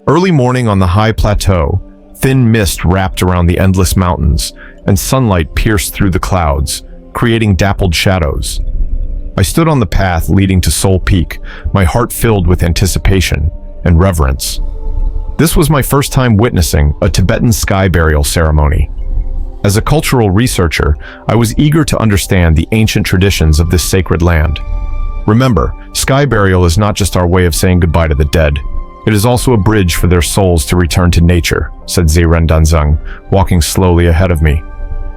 Early morning on the high plateau, thin mist wrapped around the endless mountains, and sunlight pierced through the clouds, creating dappled shadows. I stood on the path leading to Soul Peak, my heart filled with anticipation and reverence. This was my first time witnessing a Tibetan sky burial ceremony. As a cultural researcher, I was eager to understand the ancient traditions of this sacred land. Remember, sky burial is not just our way of saying goodbye to the dead. It is also a bridge for their souls to return to nature, said Zeiren Danzang, walking slowly ahead of me.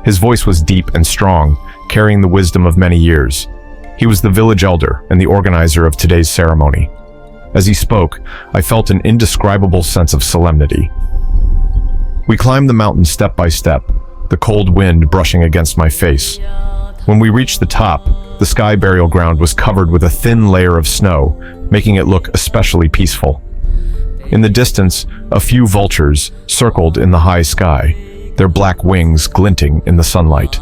His voice was deep and strong, carrying the wisdom of many years. He was the village elder and the organizer of today's ceremony. As he spoke, I felt an indescribable sense of solemnity. We climbed the mountain step by step, the cold wind brushing against my face. When we reached the top, the sky burial ground was covered with a thin layer of snow, making it look especially peaceful. In the distance, a few vultures circled in the high sky, their black wings glinting in the sunlight.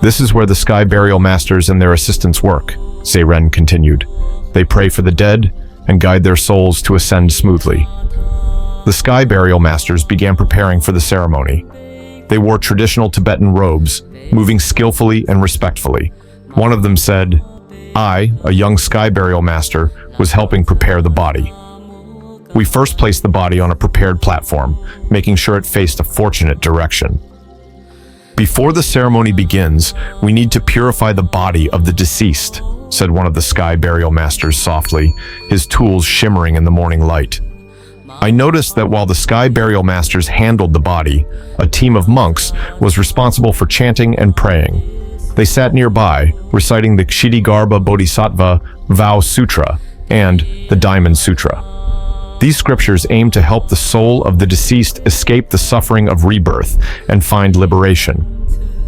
This is where the sky burial masters and their assistants work, Zeiren continued. They pray for the dead and guide their souls to ascend smoothly. The sky burial masters began preparing for the ceremony. They wore traditional Tibetan robes, moving skillfully and respectfully. One of them said, I, a young sky burial master, was helping prepare the body. We first placed the body on a prepared platform, making sure it faced a fortunate direction. Before the ceremony begins, we need to purify the body of the deceased, said one of the sky burial masters softly, his tools shimmering in the morning light. I noticed that while the sky burial masters handled the body, a team of monks was responsible for chanting and praying. They sat nearby, reciting the Kshitigarbha Bodhisattva Vow Sutra and the Diamond Sutra. These scriptures aim to help the soul of the deceased escape the suffering of rebirth and find liberation.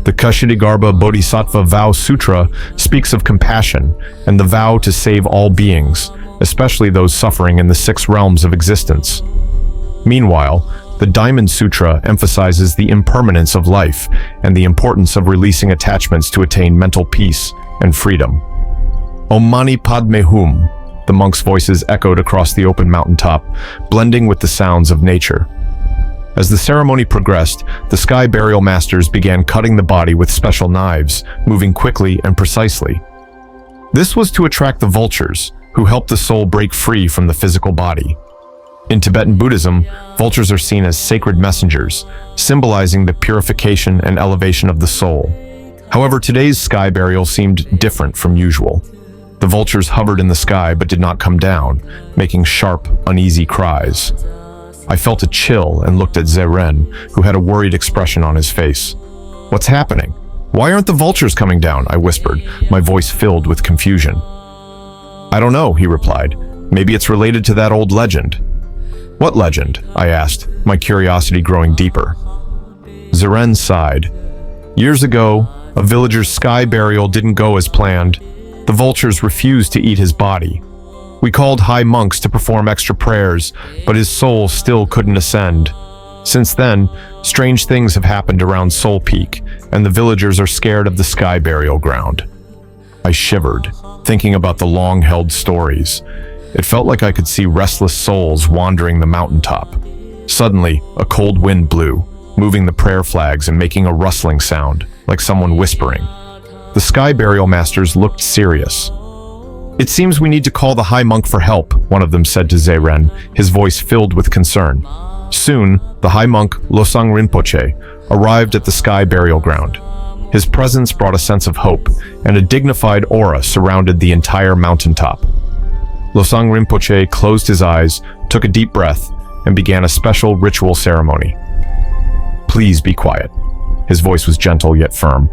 The Kshitigarbha Bodhisattva Vow Sutra speaks of compassion and the vow to save all beings, especially those suffering in the 6 realms of existence. Meanwhile, the Diamond Sutra emphasizes the impermanence of life and the importance of releasing attachments to attain mental peace and freedom. Om Mani Padme Hum, the monks' voices echoed across the open mountaintop, blending with the sounds of nature. As the ceremony progressed, the sky burial masters began cutting the body with special knives, moving quickly and precisely. This was to attract the vultures, who help the soul break free from the physical body. In Tibetan Buddhism, vultures are seen as sacred messengers, symbolizing the purification and elevation of the soul. However, today's sky burial seemed different from usual. The vultures hovered in the sky but did not come down, making sharp, uneasy cries. I felt a chill and looked at Zeiren, who had a worried expression on his face. What's happening? Why aren't the vultures coming down? I whispered, my voice filled with confusion. I don't know, he replied. Maybe it's related to that old legend. What legend? I asked, my curiosity growing deeper. Zeiren sighed. Years ago, a villager's sky burial didn't go as planned. The vultures refused to eat his body. We called high monks to perform extra prayers, but his soul still couldn't ascend. Since then, strange things have happened around Soul Peak, and the villagers are scared of the sky burial ground. I shivered, thinking about the long-held stories. It felt like I could see restless souls wandering the mountaintop. Suddenly, a cold wind blew, moving the prayer flags and making a rustling sound, like someone whispering. The sky burial masters looked serious. It seems we need to call the high monk for help, one of them said to Zeiren, his voice filled with concern. Soon, the high monk, Losang Rinpoche, arrived at the sky burial ground. His presence brought a sense of hope, and a dignified aura surrounded the entire mountaintop. Losang Rinpoche closed his eyes, took a deep breath, and began a special ritual ceremony. Please be quiet. His voice was gentle yet firm.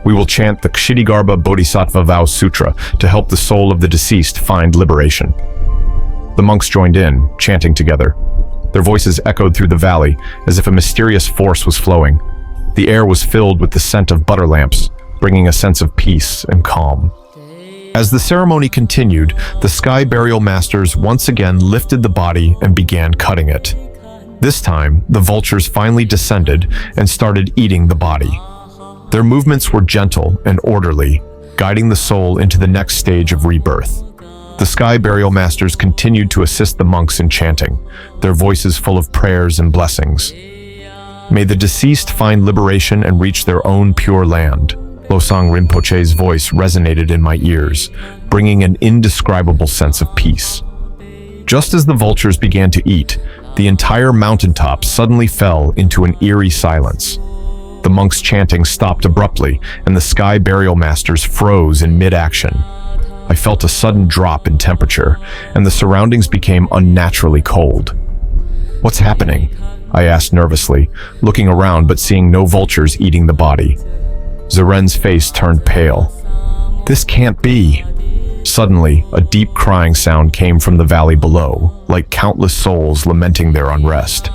We will chant the Kshitigarbha Bodhisattva Vow Sutra to help the soul of the deceased find liberation. The monks joined in, chanting together. Their voices echoed through the valley as if a mysterious force was flowing. The air was filled with the scent of butter lamps, bringing a sense of peace and calm. As the ceremony continued, the sky burial masters once again lifted the body and began cutting it. This time, the vultures finally descended and started eating the body. Their movements were gentle and orderly, guiding the soul into the next stage of rebirth. The Sky Burial masters continued to assist the monks in chanting, their voices full of prayers and blessings. May the deceased find liberation and reach their own pure land. Losang Rinpoche's voice resonated in my ears, bringing an indescribable sense of peace. Just as the vultures began to eat, the entire mountaintop suddenly fell into an eerie silence. The monks' chanting stopped abruptly, and the Sky Burial masters froze in mid-action. I felt a sudden drop in temperature, and the surroundings became unnaturally cold. "What's happening?" I asked nervously, looking around but seeing no vultures eating the body. Zaren's face turned pale. "This can't be." Suddenly, a deep crying sound came from the valley below, like countless souls lamenting their unrest.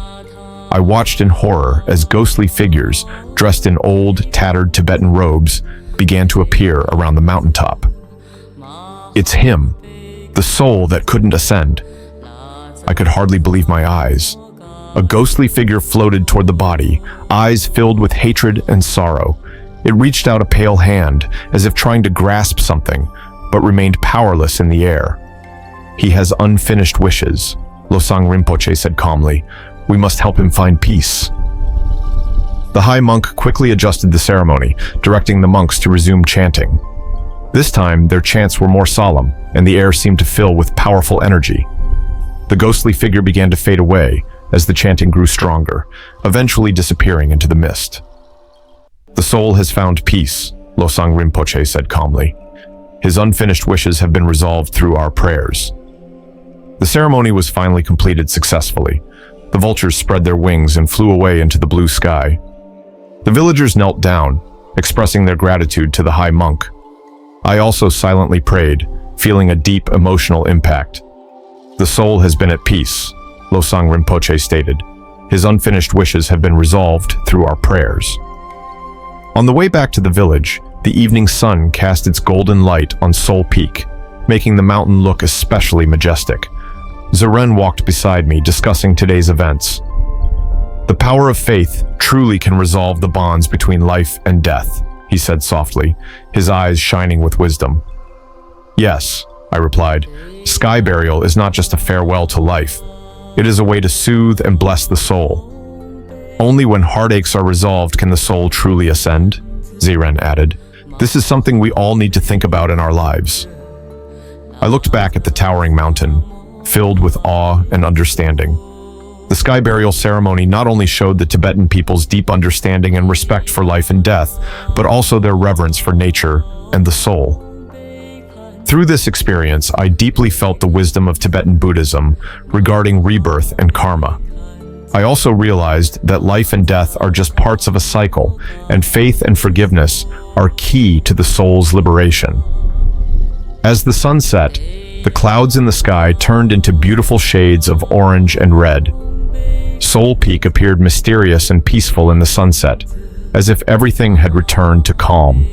I watched in horror as ghostly figures, dressed in old, tattered Tibetan robes, began to appear around the mountaintop. It's him, the soul that couldn't ascend. I could hardly believe my eyes. A ghostly figure floated toward the body, eyes filled with hatred and sorrow. It reached out a pale hand, as if trying to grasp something, but remained powerless in the air. "He has unfinished wishes," Losang Rinpoche said calmly. "We must help him find peace." The high monk quickly adjusted the ceremony, directing the monks to resume chanting. This time, their chants were more solemn, and the air seemed to fill with powerful energy. The ghostly figure began to fade away as the chanting grew stronger, eventually disappearing into the mist. "The soul has found peace," Losang Rinpoche said calmly. "His unfinished wishes have been resolved through our prayers." The ceremony was finally completed successfully. The vultures spread their wings and flew away into the blue sky. The villagers knelt down, expressing their gratitude to the high monk. I also silently prayed, feeling a deep emotional impact. "The soul has been at peace," Losang Rinpoche stated. "His unfinished wishes have been resolved through our prayers." On the way back to the village, the evening sun cast its golden light on Seoul Peak, making the mountain look especially majestic. Zeren walked beside me, discussing today's events. "The power of faith truly can resolve the bonds between life and death," he said softly, his eyes shining with wisdom. "Yes," I replied, "Sky Burial is not just a farewell to life. It is a way to soothe and bless the soul. Only when heartaches are resolved can the soul truly ascend," Ziren added. "This is something we all need to think about in our lives." I looked back at the towering mountain, filled with awe and understanding. The Sky Burial ceremony not only showed the Tibetan people's deep understanding and respect for life and death, but also their reverence for nature and the soul. Through this experience, I deeply felt the wisdom of Tibetan Buddhism regarding rebirth and karma. I also realized that life and death are just parts of a cycle, and faith and forgiveness are key to the soul's liberation. As the sun set, the clouds in the sky turned into beautiful shades of orange and red. Seoul Peak appeared mysterious and peaceful in the sunset, as if everything had returned to calm.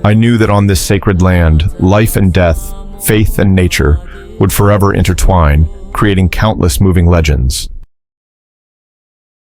I knew that on this sacred land, life and death, faith and nature would forever intertwine, creating countless moving legends.